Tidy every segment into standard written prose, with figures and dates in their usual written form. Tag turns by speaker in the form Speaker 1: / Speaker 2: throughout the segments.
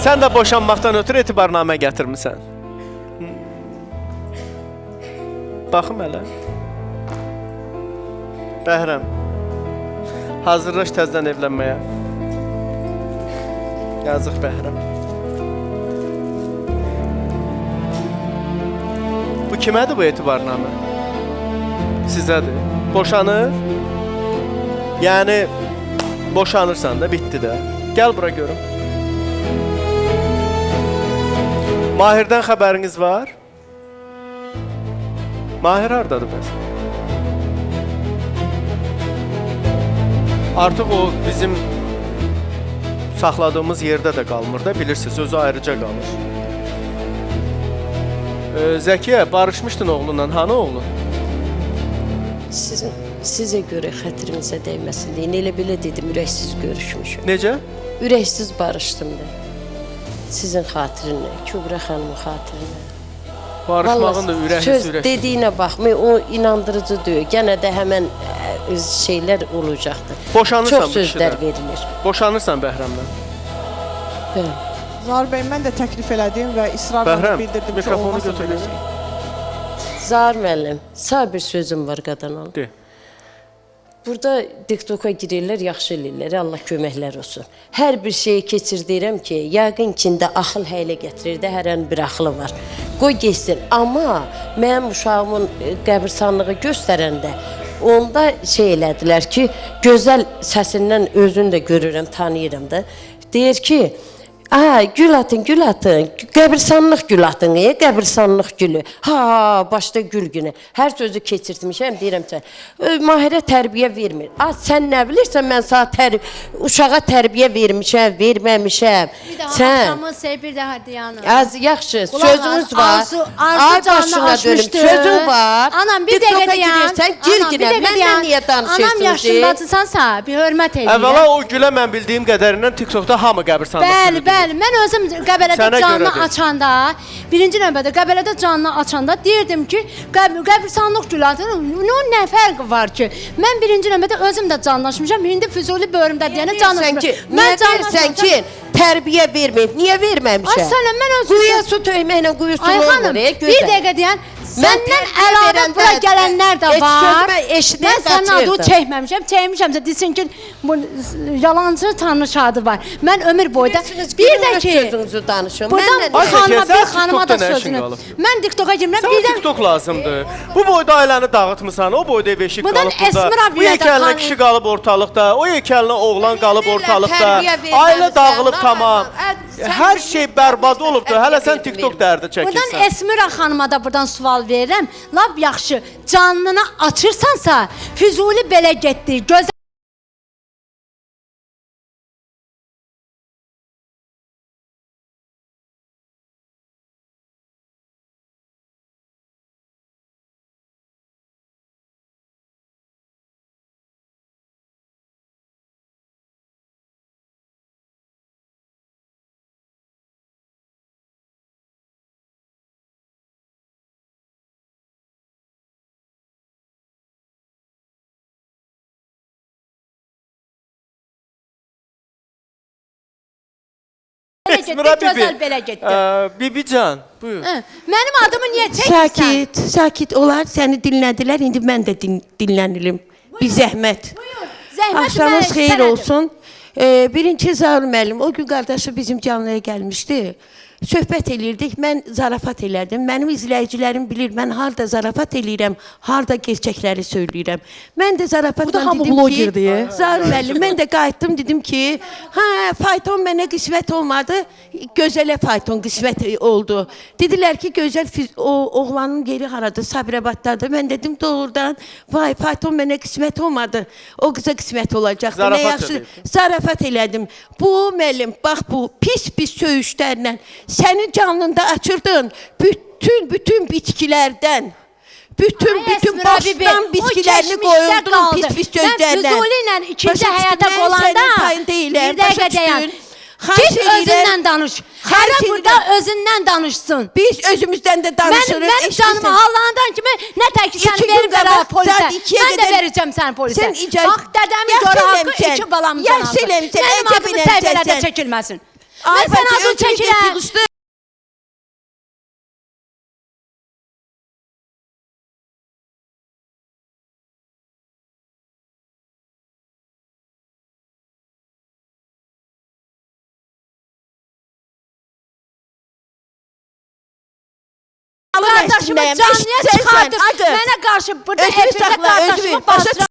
Speaker 1: Sən də boşanmaqdan ötürü etibarnamə gətirmisən. Baxım hələ. Bəhrəm. Hazırlaş təzdən evlənməyə. Yazıq Bəhrəm. Bu kimədir bu etibarnamə? Sizədir. Boşanır. Yəni boşanırsan da bitdi də. Gəl bura görüm. Mahirdən xəbəriniz var? Mahir hardadır bəs? Artıq o bizim saxladığımız yerdə də qalmır da, bilirsiniz, özü ayrıca qalır. Zəkiyə, barışmışdın oğlunla, hanı oğlun?
Speaker 2: Sizə görə xətrimizə dəyməsin deyin, elə belə dedim, ürəksiz görüşmüşüm.
Speaker 1: Necə?
Speaker 2: Ürəksiz barışdım da. Sizin xatirinə, Kübra xanımın xatirinə.
Speaker 1: Barışmağın da ürəksiz.
Speaker 2: Söz dediyinə baxmayın, o inandırıcı deyil. Gənə də həmən şeylər olacaqdır.
Speaker 1: Boşanırsan
Speaker 2: çox sözlər verilir.
Speaker 1: Boşanırsan Bəhrəmlə.
Speaker 2: Bəli.
Speaker 3: Zahir bəy, mən də təklif elədim və israrla bildirdim ki,
Speaker 1: mikrofonu
Speaker 3: olmasın
Speaker 1: götür
Speaker 3: belə
Speaker 1: görüm.
Speaker 3: şey.
Speaker 2: Zahir müəllim, sağ bir sözüm var qadan.
Speaker 1: De.
Speaker 2: Burada TikToka girirlər, yaxşı eləyirlər, Allah köməklər olsun. Hər bir şeyi keçirdirəm ki, yəqin içində axıl həylə gətirir də, hər an bir axılı var. Qoy geçsin, amma mənim uşağımın qəbirstanlığı göstərəndə, onda şey elədilər ki, gözəl səsindən özünü də görürəm, tanıyıram da. Deyir ki, gül atın, qəbirstanlıq gül atın, qəbirstanlıq gülü. Başda gül günü. Hər sözü keçirtmişəm, deyirəm sən. Mahirə tərbiyə vermir. Sən nə bilirsən, mən sana uşağa tərbiyə vermişəm, verməmişəm.
Speaker 4: Bir daha axşamı sev, bir daha Diana.
Speaker 2: Yaxşı, sözünüz var.
Speaker 4: Arzu canını açmışdı.
Speaker 2: Sözün var.
Speaker 4: Anam, bir dəqiqə deyən.
Speaker 2: Sən girginə, mənlə niyə danışırsınız?
Speaker 4: Anam, yaşındacısansa, bir hörmət edirəm.
Speaker 1: Əvvəla o gülə mən bildiyim qədərindən TikTokda hamı qəbirstanlıq gülü.
Speaker 4: Bəli, mən özüm Qəbələdə canlı açanda, birinci növbədə Qəbələdə canlı açanda deyirdim ki, qəbirstanlıq gülü atın, nə fərqi var ki? Mən birinci növbədə özüm də canlaşmışam, indi Füzuli bölümdə deyənə canlaşmışam.
Speaker 2: Mən deyirsən ki, tərbiyə verməyib, niyə verməmişəm?
Speaker 4: Ay sənə, mən özüm...
Speaker 2: Quyuya su töyməklə quyusu
Speaker 4: olmur.
Speaker 2: Ay xanım,
Speaker 4: bir dəqiqə deyən, səndən əlavə bura gələnlər də var. Mən sənin adı çəkməmişəm, desin ki, yalancı tanış adı var. Mən ömür boyda, bir də ki,
Speaker 2: sözünüzü danışın.
Speaker 4: Buradan bir xanıma da sözünü. Mən TikToka girmirəm,
Speaker 1: bir də... Sən TikTok lazımdır. Bu boyda ailəni dağıtmısan, o boyda ev eşik qalıb burada. Bu yekəlinə kişi qalıb ortalıqda, o yekəlinə oğlan qalıb ortalıqda. Ailə dağılıb tamam. Hər şey bərbad olubdur. Hələ sən TikTok dərdi çəkirsən.
Speaker 4: Buradan Esmira xanıma da buradan sual verirəm. Lap yaxşı, canlını açırsansa, Füzuli belə getdi.
Speaker 1: Esmira Bibican, buyur.
Speaker 4: Mənim adımı niyə çəkirsən?
Speaker 5: Sakit olar, səni dinlədilər, indi mən də dinlənirim. Bir zəhmət. Axşamınız xeyir olsun. Birinci Zahir müəllim, o gün qardaşı bizim canlıya gəlmişdi. Söhbət elirdik, mən zarafat elərdim. Mənim izləyicilərim bilir, mən harada zarafat eləyirəm, harada gerçəkləri söyləyirəm. Mən də zarafatla dedim ki, Zahir müəllim, mən də qayıtdım, dedim ki, fayton mənə qismət olmadı, gözələ fayton qismət oldu. Dedilər ki, gözəl oğlanın yeri haradır, Sabirabaddadır. Mən dedim, doğrudan, vay, fayton mənə qismət olmadı, o qıza qismət olacaqdır. Zarafat elədim. Bu müəllim, bax bu pis söyüşlərlə sənin canlında açırdın bütün bitkilərdən, bütün bostan bitkilərini qoyurdun pis sözlərlə.
Speaker 4: Mən Füzuli ilə ikinci həyata qolanda, bir dəqiqə deyən, git özündən danış. Hələ burada özündən danışsın.
Speaker 5: Biz özümüzdən də danışırıq.
Speaker 4: Mənim canımı Allah'ından kimi nə tək ki sən verim qərarı polisə. Mən də verəcəm sən polisə. Bax, dədəmin görə haqqı iki balamın canı. Mənim adımı səhvələrdə çəkilməsin. Mən sən adını çəkirəm. Qardaşımı canlıya çıxardım. Mənə qarşı burada efirdə qardaşımı bastıram.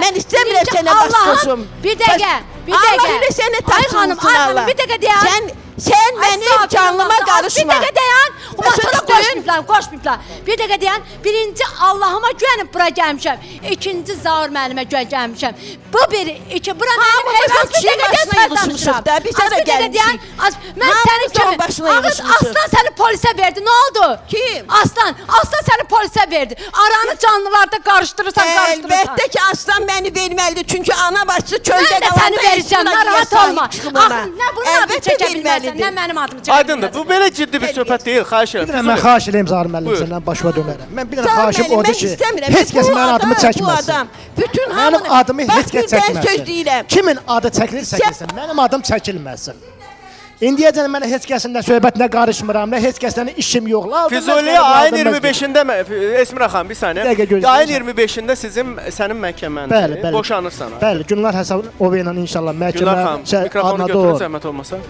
Speaker 5: Mən istəmirəm sənə baş qoşum.
Speaker 4: Bir dəqiqə, bir dəqiqə.
Speaker 5: Allah ilə səni tapsın.
Speaker 4: Bir dəqiqə dayan.
Speaker 5: Sən mənim canlıma qarışma.
Speaker 4: Bir dəqiqə dayan. Maşını qoşmayıblar. Bir dəqiqə dayan. Birinci Allahıma güvənib bura gəlmişəm. İkinci Zaur müəllimə gəlmişəm. Bu bir, iki, bura mənim heyvan bir dəqiqə dayan danışıram.
Speaker 5: Bizə də gəlmişik.
Speaker 4: Mən səni kimi, Aslan səni polisə verdi, nə oldu?
Speaker 5: Kim?
Speaker 4: Aslan səni polisə verdi. Aranı canlılarda qarışdırırsan.
Speaker 5: Əlbəttə ki, Aslan məni verməlidir. Çünki ana başçı çöldə
Speaker 4: Mən də səni verəcəm, narahat olma. Nə bunun adını çəkə bilməlisən, nə mənim adımı çəkə bilməlisən.
Speaker 1: Aydındır, bu belə ciddi bir söhbət deyil, xahiş
Speaker 6: Bir dənə
Speaker 1: edirəm.
Speaker 6: mən xahiş eləyim Zaur müəllim səndən başıma dönərəm. Mən bir dənə xahişim odur ki, heç kəs mənim adımı çəkməsin.
Speaker 5: Bütün
Speaker 6: Mənim adımı heç kəs
Speaker 5: söz
Speaker 6: çəkməsin.
Speaker 5: deyirəm.
Speaker 6: Kimin adı çəkilsin, mənim adım çəkilməsin. İndiyəcən mən heç kəsinlə söhbət nə qarışmıram, nə heç kəslə işim yox.
Speaker 1: Füzuliyə ayın 25-də Esmira xanım bir saniyə.
Speaker 6: Dəqiqə gözləyirəm.
Speaker 1: Ayın 25-də sənin məhkəməndir.
Speaker 6: Bəli, bəli.
Speaker 1: Boşanırsan.
Speaker 6: Bəli, Günlar Həsənova ilə inşallah
Speaker 1: Günlar
Speaker 6: məhkəmə
Speaker 1: xanım, mikrofonu götürün zəhmət olmasa.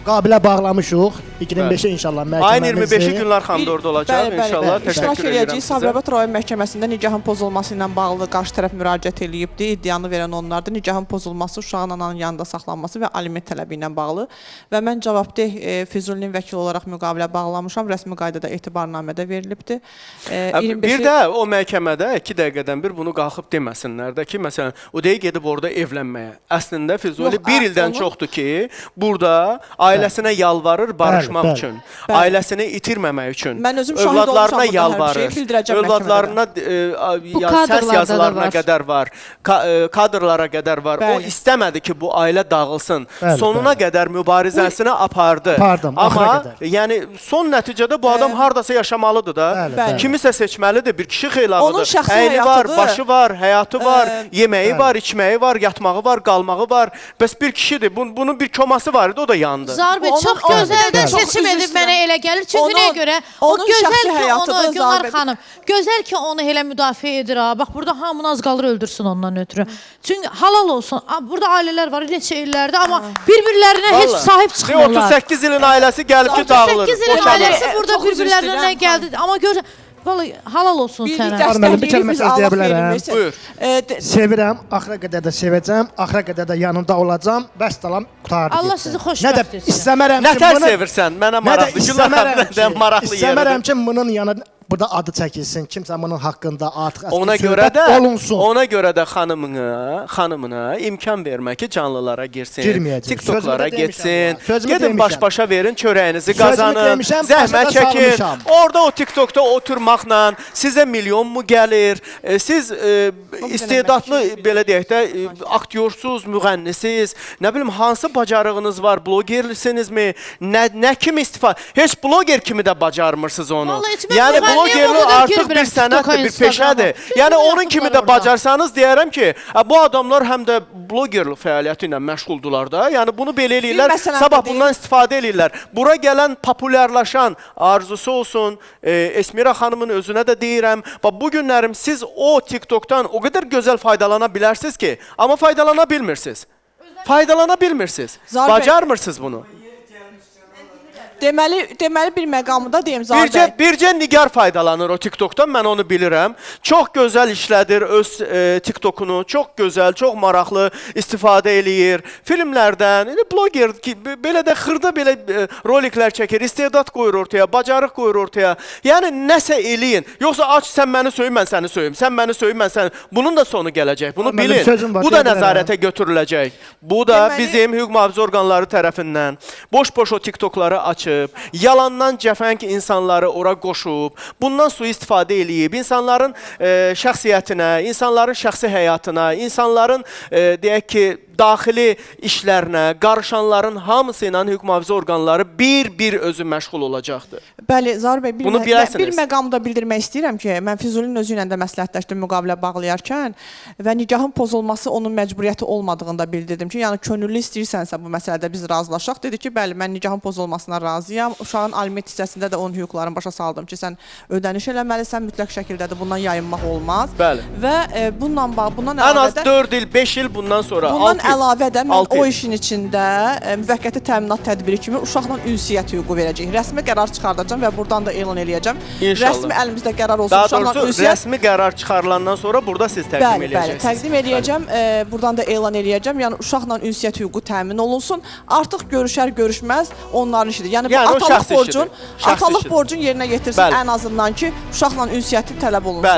Speaker 6: qabilə bağlamışıq. 25-i inşallah
Speaker 1: Ayın
Speaker 6: məhkəməmizi.
Speaker 1: 25-i Günlar xanımda orada olacaq inşallah.
Speaker 3: İştirak
Speaker 1: Təşəkkür
Speaker 3: edəcəyik.
Speaker 1: edirəm sizə.
Speaker 3: Sabirabad rayon məhkəməsində nikahın pozulması ilə bağlı qarşı tərəf müraciət eləyibdi. İddianı verən onlardır. Nikahın pozulması, uşağın ananın yanında saxlanması və aliment tələbi ilə bağlı. Və mən cavabdeh Füzulinin vəkili olaraq müqavilə bağlamışam. Rəsmi qaydada etibarnamədə verilibdi.
Speaker 1: Bir də o məhkəmədə 2 dəqiqədən bir bunu qalxıb deməsinlər də ki, məsələn, o deyil gedib orada evlənməyə. Əslində Füzuli 1 ildən çoxdur ki, burada ailəsinə yalvarır barışmaq üçün, ailəsini itirməmək üçün,
Speaker 3: Mən özüm şahid
Speaker 1: övladlarına
Speaker 3: olmuşam burada hər
Speaker 1: yalvarır,
Speaker 3: şeyi, bildirəcəm
Speaker 1: övladlarına səs yazılarına qədər var, kadrlara qədər var. O istəmədi ki, bu ailə dağılsın. Sonuna qədər mübarizəsini apardı. Amma yəni son nəticədə bu adam hardasa yaşamalıdır da. Kimisə seçməlidir. Bir kişi xeylalıdır. Əyni var, başı var, həyatı var, yeməyi var, içməyi var, yatmağı var, qalmağı var. Bəs bir kişidir. Bunun bir koması var idi, o da yandı.
Speaker 7: Zahir bəy, çox gözəldən seçim edib mənə elə gəlir. Çünki nəyə görə? O gözəl ki, onu, Günar xanım, gözəl ki, onu elə müdafiə edir. Bax, burada hamını az qalır öldürsün ondan ötürü. Çünki halal olsun. Burada ailələr var, neçə illərdə, amma bir-birlərinə heç sahib çıxmırlar.
Speaker 1: 38 ilin ailəsi gəlib ki, dağılır.
Speaker 7: 38 ilin ailəsi burada bir-birlərinə gəldi. Amma görürsən, vallahi halal olsun sənə.
Speaker 6: Bir kəlmə söz deyə bilərəm.
Speaker 1: Buyur.
Speaker 6: Sevirəm, axıra qədər də sevəcəm, axıra qədər də yanında olacam. Vəssalam, qutardı.
Speaker 7: Allah sizi xoşbəxt etsin.
Speaker 6: İstəmərəm ki,
Speaker 1: Nətər sevirsən? Mənə maraqlı.
Speaker 6: İstəmərəm ki, bunun yanında burada adı çəkilsin. Kimsə bunun haqqında artıq olunsun.
Speaker 1: Ona görə də xanımına imkan vermək ki, canlılara girsin, TikToklara getsin. Gedin baş-başa verin, çörəyinizi qazanın, zəhmət çəkin. Orada o TikTokda oturmaqla sizə milyon mu gəlir? Siz istedadlı, belə deyək də, aktyorsuz, müğənnisiz, nə bilim, hansı bacarığınız var, blogerlisinizmi? Nə kimi istifadə? Heç bloger kimi də bacarmırsınız onu. Yəni, blogerlik artıq bir sənətdir, bir peşədir. Yəni, onun kimi də bacarsanız deyərəm ki, bu adamlar həm də blogerlik fəaliyyəti ilə məşğuldurlar da. Yəni, bunu belə eləyirlər, sabah bundan istifadə eləyirlər. Bura gələn, populyarlaşan arzusu olsun, Esmira xanımın özünə də deyirəm. Bu günlərim siz o TikTokdan o qədər gözəl faydalana bilərsiniz ki, amma faydalana bilmirsiniz. Faydalana bilmirsiniz. Bacarmırsınız bunu.
Speaker 3: Deməli bir məqamında deyim Zahir bəy.
Speaker 1: Bircə Nigar faydalanır o TikTokdan, mən onu bilirəm. Çox gözəl işlədir öz TikTokunu, çox gözəl, çox maraqlı istifadə eləyir. Filmlərdən, bloger ki, belə də xırda belə roliklər çəkir, istedad qoyur ortaya, bacarıq qoyur ortaya. Yəni, nəsə eləyin. Yoxsa aç, sən məni söyüm, mən səni söyüm, sən məni söyüm, mən səni... Bunun da sonu gələcək, bunu bilin. Bu da nəzarətə götürüləcək. Bu da bizim hüquq mühafizə orqanları tərəfindən boş-boş o TikTokları açır. açıb, yalandan cəfəng insanları ora qoşub, bundan sui-istifadə eləyib, insanların şəxsiyyətinə, insanların şəxsi həyatına, insanların deyək ki, daxili işlərinə, qarışanların hamısı ilə hüquq mühafizə orqanları bir-bir özü məşğul olacaqdır.
Speaker 3: Bəli, Zaur bəy,
Speaker 1: Bunu biləsiniz.
Speaker 3: bir məqamda bildirmək istəyirəm ki, mən Füzulinin özü ilə də məsləhətləşdim müqavilə bağlayarkən və nikahın pozulması onun məcburiyyəti olmadığını da bildirdim ki, yəni könüllü istəyirsənsə bu məsələdə biz razılaşaq. Dedi ki, bəli, mən nikahın pozulmasına razıyam. Uşağın aliment hissəsində də onun hüquqlarını başa saldım ki, sən ödəniş eləməlisən, mütləq şəkildə də bundan yayınmaq olmaz.
Speaker 1: Bəli.
Speaker 3: Və bundan
Speaker 1: ən az 4 il, 5 il bundan sonra, 6 il.
Speaker 3: Əlavə də mən
Speaker 1: 6 il.
Speaker 3: o işin içində müvəqqəti təminat tədbiri kimi uşaqla ünsiyyət hüququ verəcəyik. Rəsmi qərar çıxardacağam və buradan da elan eləyəcəm.
Speaker 1: İnşallah.
Speaker 3: Rəsmi əlimizdə qərar olsun.
Speaker 1: Daha
Speaker 3: uşaqla
Speaker 1: doğrusu
Speaker 3: ünsiyyət.
Speaker 1: rəsmi qərar çıxarılandan sonra burada siz təqdim eləyəcəksiniz.
Speaker 3: Bəli, təqdim eləyəcəm. Buradan da elan eləyəcəm. Yəni uşaqla ünsiyyət hüququ təmin olunsun. Artıq görüşər, görüşməz onların işidir. Yəni bu
Speaker 1: Yəni o
Speaker 3: atalıq
Speaker 1: şəxsi
Speaker 3: borcun,
Speaker 1: işidir. Şəxsi
Speaker 3: atalıq
Speaker 1: işidir.
Speaker 3: borcun yerinə yetirsin
Speaker 1: Bəli.
Speaker 3: ən azından ki, uşaqla ünsiyyəti tələb olunsun.
Speaker 1: Bəli.